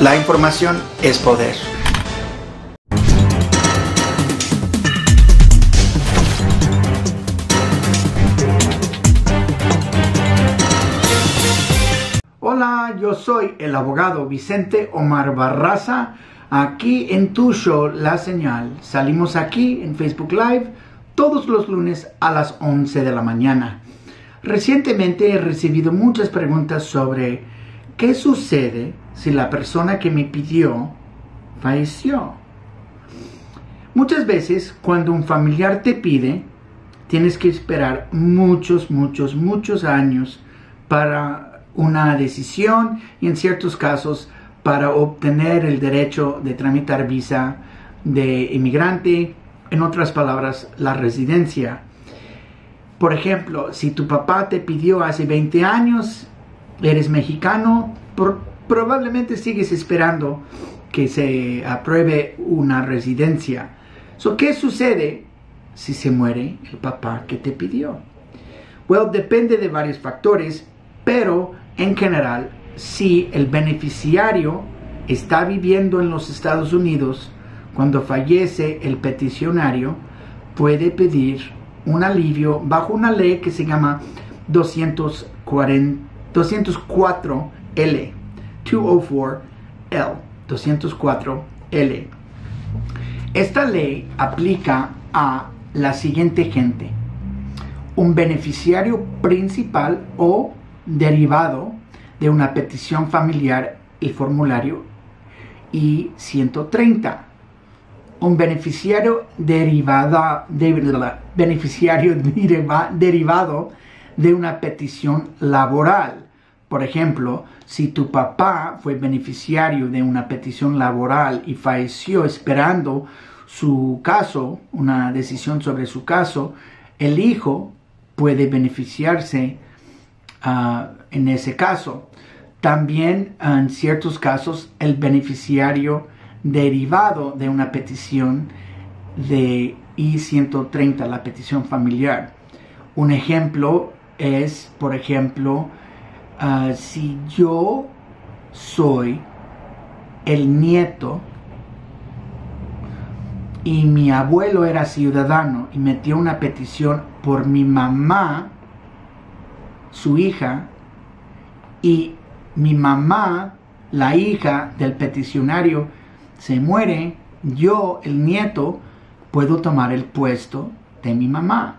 La información es poder. Hola, yo soy el abogado Vicente Omar Barraza, aquí en tu show La Señal. Salimos aquí en Facebook Live todos los lunes a las 11 de la mañana. Recientemente he recibido muchas preguntas sobre qué sucede si la persona que me pidió falleció. Muchas veces cuando un familiar te pide, tienes que esperar muchos años para una decisión y en ciertos casos para obtener el derecho de tramitar visa de inmigrante, en otras palabras, la residencia. Por ejemplo, si tu papá te pidió hace 20 años, eres mexicano, probablemente sigues esperando que se apruebe una residencia. ¿Qué sucede si se muere el papá que te pidió? Well, depende de varios factores, pero en general, si el beneficiario está viviendo en los Estados Unidos, cuando fallece el peticionario, puede pedir un alivio bajo una ley que se llama 204L, 204L. Esta ley aplica a la siguiente gente: un beneficiario principal o derivado de una petición familiar, el formulario I-130. Un beneficiario derivado de una petición laboral. Por ejemplo, si tu papá fue beneficiario de una petición laboral y falleció esperando su caso, una decisión sobre su caso, el hijo puede beneficiarse en ese caso. También en ciertos casos el beneficiario derivado de una petición de I-130, la petición familiar. Un ejemplo es, por ejemplo, si yo soy el nieto y mi abuelo era ciudadano y metió una petición por mi mamá, su hija, y mi mamá, la hija del peticionario, se muere, yo, el nieto, puedo tomar el puesto de mi mamá.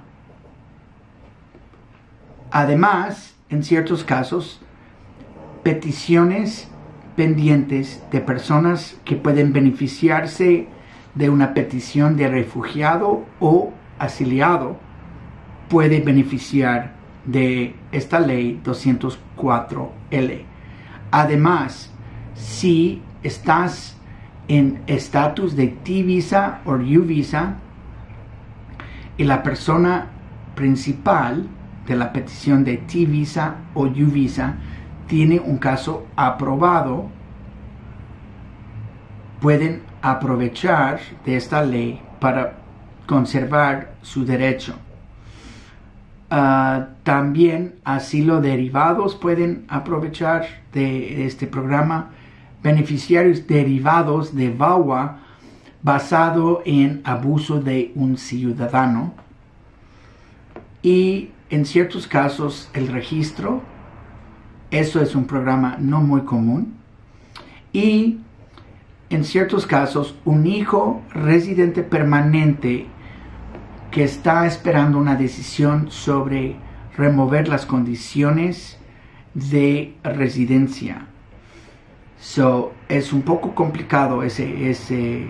Además, en ciertos casos, peticiones pendientes de personas que pueden beneficiarse de una petición de refugiado o asiliado puede beneficiar de esta ley 204L. Además, si estás en estatus de T-Visa o U-Visa y la persona principal de la petición de T-Visa o U-Visa tiene un caso aprobado, pueden aprovechar de esta ley para conservar su derecho. También asilo derivados pueden aprovechar de este programa. Beneficiarios derivados de VAWA basado en abuso de un ciudadano. Y en ciertos casos el registro, eso es un programa no muy común. Y en ciertos casos un hijo residente permanente que está esperando una decisión sobre remover las condiciones de residencia. Es un poco complicado ese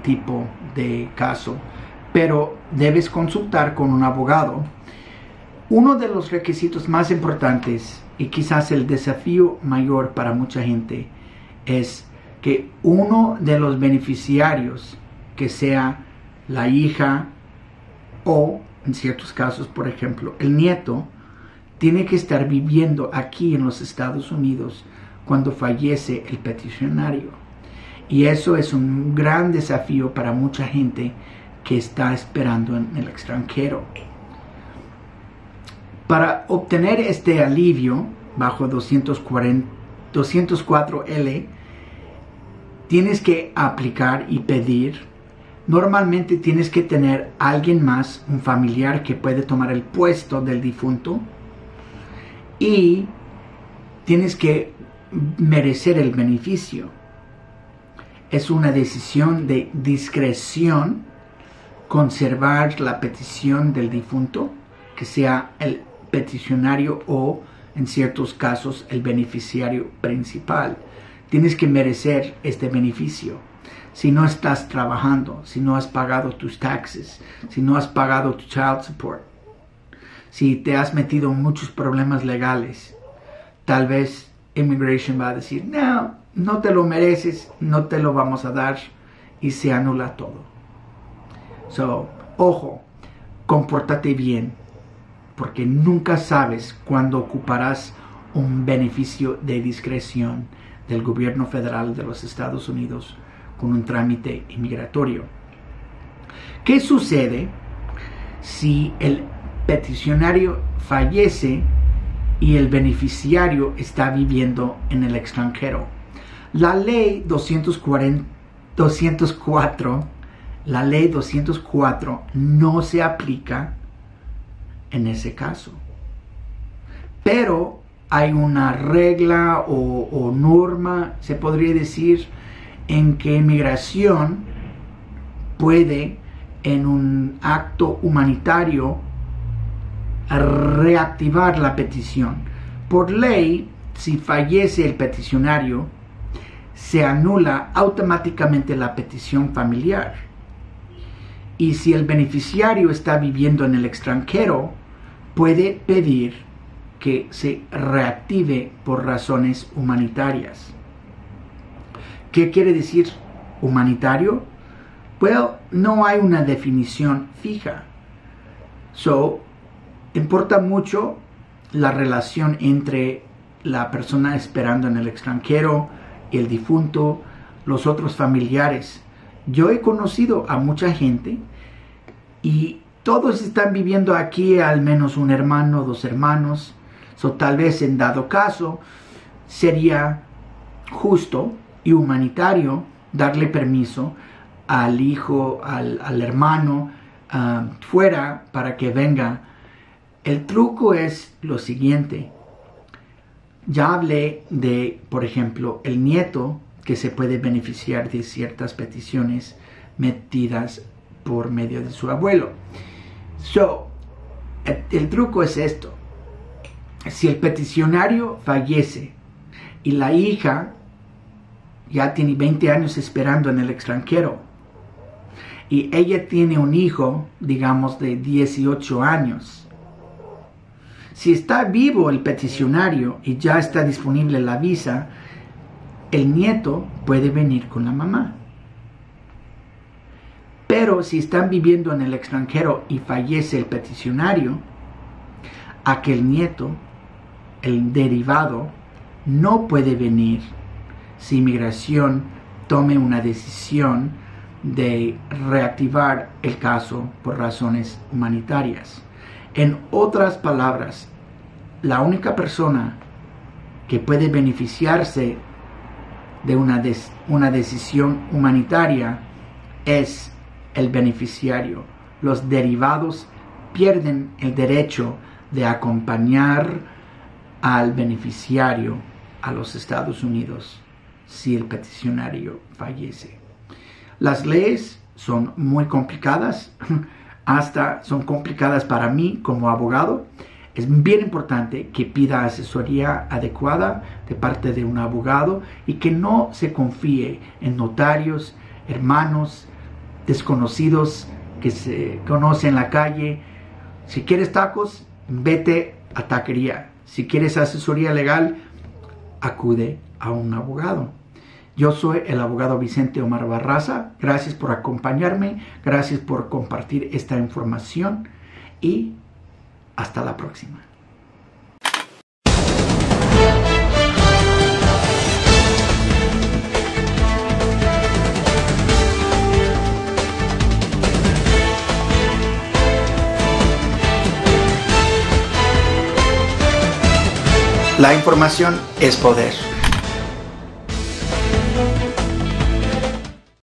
tipo de caso, pero debes consultar con un abogado. Uno de los requisitos más importantes y quizás el desafío mayor para mucha gente es que uno de los beneficiarios, que sea la hija o en ciertos casos, por ejemplo, el nieto, tiene que estar viviendo aquí en los Estados Unidos cuando fallece el peticionario. Y eso es un gran desafío para mucha gente que está esperando en el extranjero. Para obtener este alivio bajo 204L, 204L, tienes que aplicar y pedir. Normalmente tienes que tener a alguien más, un familiar que puede tomar el puesto del difunto, y tienes que merecer el beneficio. Es una decisión de discreción conservar la petición del difunto, que sea el peticionario o, en ciertos casos, el beneficiario principal. Tienes que merecer este beneficio. Si no estás trabajando, si no has pagado tus taxes, si no has pagado tu child support, si te has metido en muchos problemas legales, tal vez Immigration va a decir, no, no te lo mereces, no te lo vamos a dar, y se anula todo. So, ojo, compórtate bien, porque nunca sabes cuándo ocuparás un beneficio de discreción del gobierno federal de los Estados Unidos con un trámite inmigratorio. ¿Qué sucede si el peticionario fallece y el beneficiario está viviendo en el extranjero? La ley 204 no se aplica en ese caso. Pero hay una regla o norma, se podría decir, en que inmigración puede, en un acto humanitario, reactivar la petición. Por ley, si fallece el peticionario, se anula automáticamente la petición familiar. Y si el beneficiario está viviendo en el extranjero, puede pedir que se reactive por razones humanitarias. ¿Qué quiere decir humanitario? Well, no hay una definición fija. So, importa mucho la relación entre la persona esperando en el extranjero y el difunto, los otros familiares. Yo he conocido a mucha gente y todos están viviendo aquí, al menos un hermano, dos hermanos. So, tal vez en dado caso sería justo y humanitario darle permiso al hijo, al hermano fuera para que venga. El truco es lo siguiente. Ya hablé de, por ejemplo, el nieto que se puede beneficiar de ciertas peticiones metidas por medio de su abuelo. So, el truco es esto. Si el peticionario fallece y la hija ya tiene 20 años esperando en el extranjero y ella tiene un hijo, digamos, de 18 años, si está vivo el peticionario y ya está disponible la visa, el nieto puede venir con la mamá. Pero si están viviendo en el extranjero y fallece el peticionario, aquel nieto, el derivado, no puede venir si inmigración tome una decisión de reactivar el caso por razones humanitarias. En otras palabras, la única persona que puede beneficiarse de una decisión humanitaria es el beneficiario. Los derivados pierden el derecho de acompañar al beneficiario a los Estados Unidos si el peticionario fallece. Las leyes son muy complicadas, hasta son complicadas para mí como abogado. Es bien importante que pida asesoría adecuada de parte de un abogado y que no se confíe en notarios, hermanos, desconocidos que se conocen en la calle. Si quieres tacos, vete a taquería. Si quieres asesoría legal, acude a un abogado. Yo soy el abogado Vicente Omar Barraza. Gracias por acompañarme, gracias por compartir esta información y hasta la próxima. La información es poder.